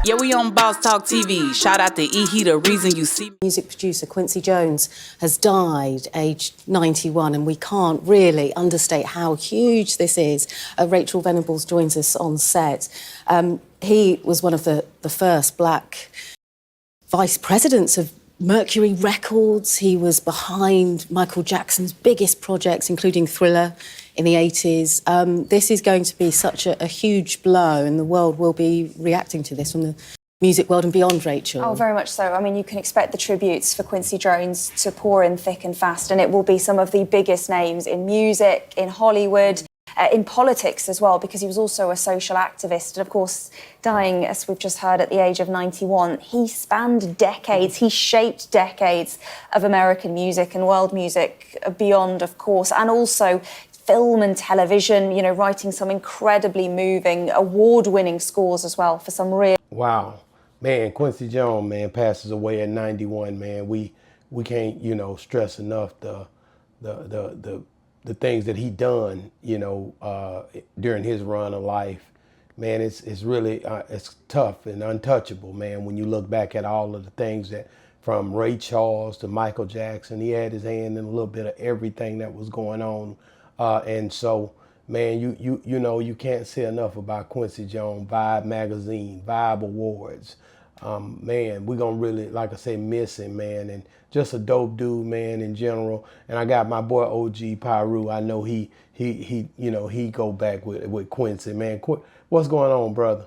Yeah, we on Boss Talk TV. Shout out to E. He the reason you see me. Music producer Quincy Jones has died aged 91, and we can't really understate how huge this is. Rachel Venables joins us on set. He was one of the first black vice presidents of Mercury Records. He was behind Michael Jackson's biggest projects, including Thriller in the 80s. This is going to be such a huge blow, and the world will be reacting to this from the music world and beyond, Rachel. Oh, very much so. I mean, you can expect the tributes for Quincy Jones to pour in thick and fast, and it will be some of the biggest names in music, in Hollywood, in politics as well, because he was also a social activist. And of course, dying, as we've just heard, at the age of 91, he spanned decades, he shaped decades of American music and world music beyond, of course, and also film and television, you know, writing some incredibly moving, award-winning scores as well for some real... Wow. Man, Quincy Jones, man, passes away at 91, man. We can't, you know, stress enough the things that he done, you know, during his run of life. Man, it's really, it's tough and untouchable, man, when you look back at all of the things that, from Ray Charles to Michael Jackson, he had his hand in a little bit of everything that was going on. And so, man, you know, you can't say enough about Quincy Jones, Vibe Magazine, Vibe Awards. Man, we're gonna really, like I say, miss him, man, and just a dope dude, man, in general. And I got my boy OG PIRU. I know he you know, he go back with Quincy, man. What's going on, brother?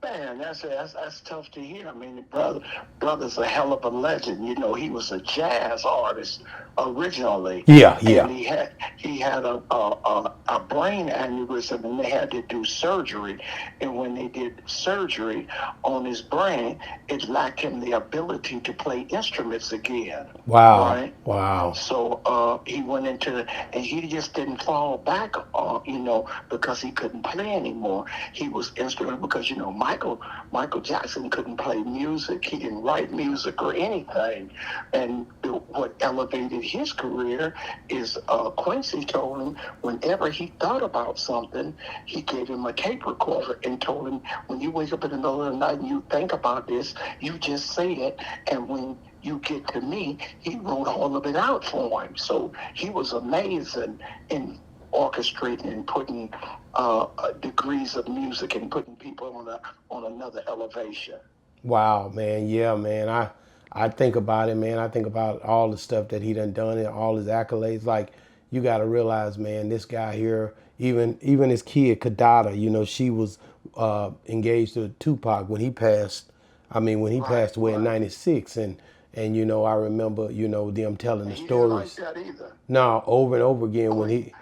Man, that's tough to hear. I mean, brother's a hell of a legend. You know, he was a jazz artist originally. Yeah. And he had a brain aneurysm, and they had to do surgery. And when they did surgery on his brain, it lacked him the ability to play instruments again. Wow. Right? Wow. So he went into, and he just didn't fall back, you know, because he couldn't play anymore. He was instrumental because, you know, Michael Jackson couldn't play music. He didn't write music or anything. And what elevated his career is Quincy told him whenever he thought about something, he gave him a tape recorder and told him, when you wake up in the middle of the night and you think about this, you just say it, and when you get to me, he wrote all of it out for him. So he was amazing in orchestrating and putting degrees of music and putting people on another elevation. Wow, man. Yeah, man. I think about it, man. I think about all the stuff that he done and all his accolades. Like, you got to realize, man, this guy here, even his kid, Kadada, you know, she was engaged to Tupac when he passed. I mean, when he passed away in 96. And, you know, I remember, you know, them telling the stories. He didn't like that either. No, over and over again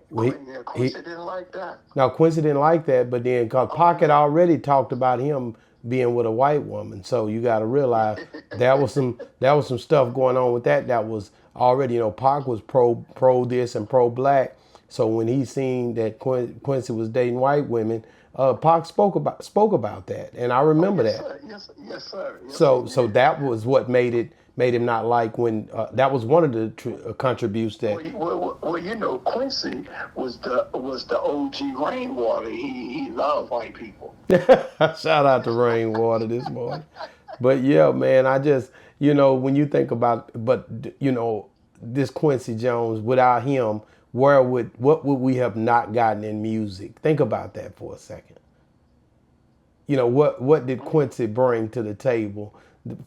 Quincy didn't like that. Now, Quincy didn't like that, but then because Pac had already talked about him being with a white woman, so you got to realize that was some stuff going on with that. That was already, you know, Pac was pro this and pro black. So when he seen that Quincy was dating white women, Pac spoke about that, and I remember that. Sir. Yes, sir. Yes, so that was what made him not like when that was one of the contributes that. Well, you know, Quincy was the OG Rainwater. He loved white people. Shout out to Rainwater this morning. But yeah, man, I just, you know, when you think about, but you know, this Quincy Jones, without him, what would we have not gotten in music? Think about that for a second. You know, what did Quincy bring to the table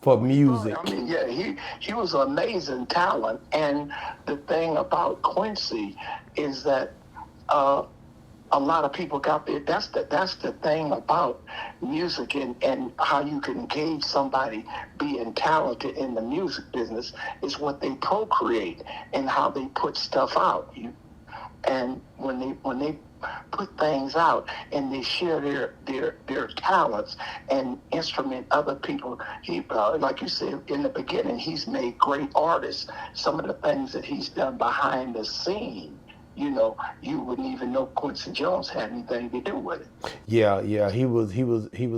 for music? I mean, yeah, he was an amazing talent, and the thing about Quincy is that a lot of people got there. That's the thing about music and how you can gauge somebody being talented in the music business is what they procreate and how they put stuff out. And when they put things out and they share their talents and instrument other people. He, like you said in the beginning, he's made great artists. Some of the things that he's done behind the scene, you know, you wouldn't even know Quincy Jones had anything to do with it. Yeah, he was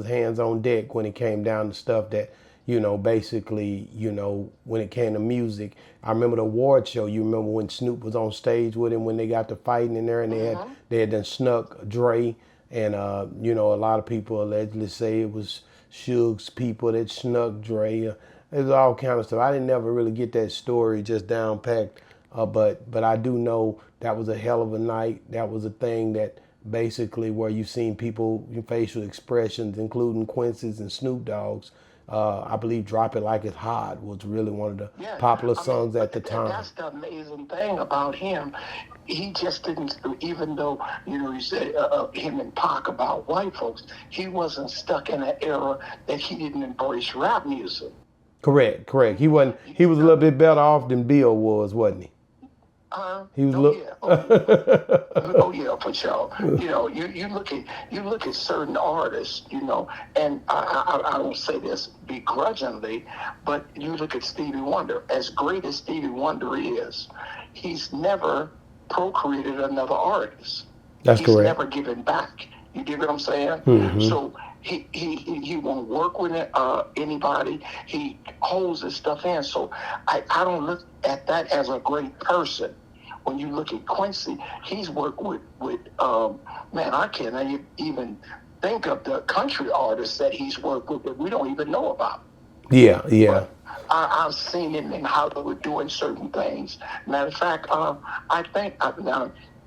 hands on deck when it came down to stuff that, you know, basically, you know, when it came to music. I remember the award show. You remember when Snoop was on stage with him when they got to fighting in there, and they had done snuck Dre, and you know, a lot of people allegedly say it was Suge's people that snuck Dre. There's all kind of stuff. I didn't never really get that story just down packed, but I do know that was a hell of a night. That was a thing that basically where you've seen people facial expressions, including Quincy's and Snoop Dogg's. I believe "Drop It Like It's Hot" was really one of the popular songs at the time. That's the amazing thing about him. He just didn't, even though, you said him and Pac about white folks, he wasn't stuck in an era that he didn't embrace rap music. Correct. He wasn't. He was a little bit better off than Bill was, wasn't he? He was Oh yeah, for sure. You look at certain artists, and I don't say this begrudgingly, but you look at Stevie Wonder. As great as Stevie Wonder is, he's never procreated another artist. That's correct. He's never given back. You get what I'm saying? Mm-hmm. So he won't work with anybody. He holds his stuff in. So I don't look at that as a great person. When you look at Quincy, he's worked with man, I can't even think of the country artists that he's worked with that we don't even know about. Yeah. But I've seen him in Hollywood doing certain things. Matter of fact, I think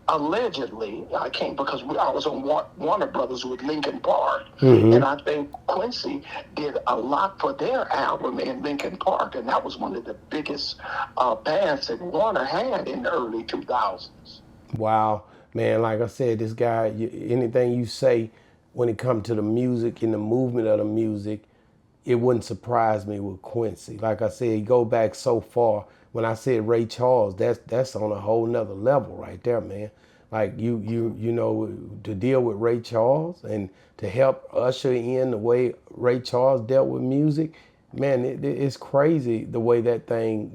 allegedly, I can't because I was on Warner Brothers with Linkin Park, and I think Quincy did a lot for their album in Linkin Park, and that was one of the biggest bands that Warner had in the early 2000s. Wow, man! Like I said, this guy, anything you say when it comes to the music and the movement of the music, it wouldn't surprise me with Quincy. Like I said, he go back so far. When I said Ray Charles, that's on a whole nother level right there, man. Like you know, to deal with Ray Charles and to help usher in the way Ray Charles dealt with music, man, it's crazy the way that thing,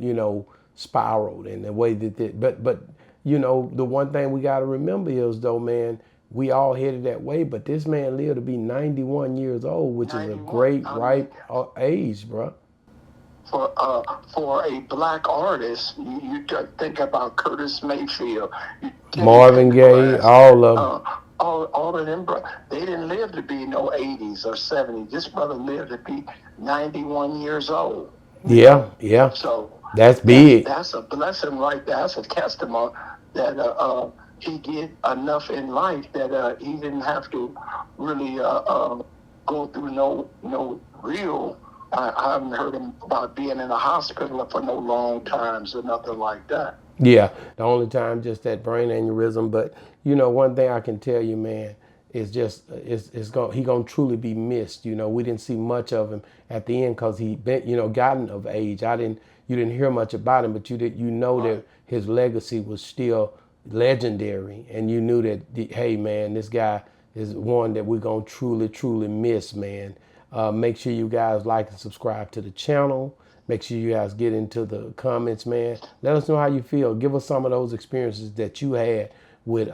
spiraled and the way that but the one thing we got to remember is though, man, we all headed that way, but this man lived to be 91 years old, which is a great ripe age, bro. For a black artist, you think about Curtis Mayfield, Marvin Gaye, all of them. All of them, bro, they didn't live to be no 80s or 70s. This brother lived to be 91 years old. Yeah. So that's big. That's a blessing right there. That's a testimony that he did enough in life that he didn't have to really go through no real. I haven't heard him about being in a hospital for no long times or nothing like that. Yeah, the only time just that brain aneurysm. But one thing I can tell you, man, is just he gonna truly be missed. We didn't see much of him at the end because he been gotten of age. You didn't hear much about him, but you know that his legacy was still legendary, and you knew that hey, man, this guy is one that we're gonna truly miss, man. Make sure you guys like and subscribe to the channel. Make sure you guys get into the comments, man. Let us know how you feel. Give us some of those experiences that you had with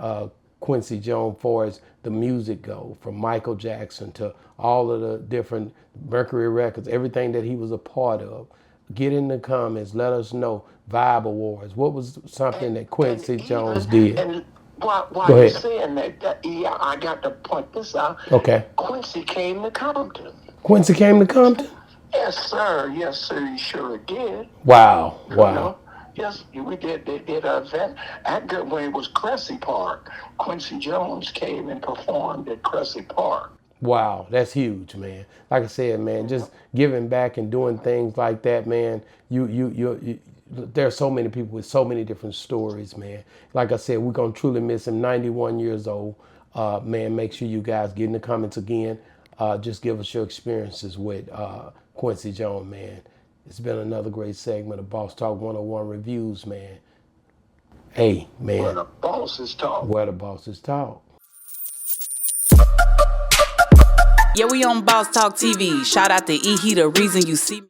Quincy Jones, far as the music go, from Michael Jackson to all of the different Mercury records, everything that he was a part of. Get in the comments. Let us know. Vibe Awards. What was something that Quincy Jones did? And while you're saying that, I got to point this out. Okay. Quincy came to Compton. Quincy came to Compton? Yes, sir. He sure did. Wow. Yes, we did. They did an event at when it was Cressy Park. Quincy Jones came and performed at Cressy Park. Wow, that's huge, man. Like I said, man, just giving back and doing things like that, man. You there are so many people with so many different stories, man. Like I said, we're gonna truly miss him. 91 years old, man. Make sure you guys get in the comments again. Just give us your experiences with Quincy Jones, man. It's been another great segment of Boss Talk 101 Reviews, man. Hey, man. Where the bosses talk. Where the bosses talk. Yeah, we on Boss Talk TV. Shout out to E. He, the reason you see me.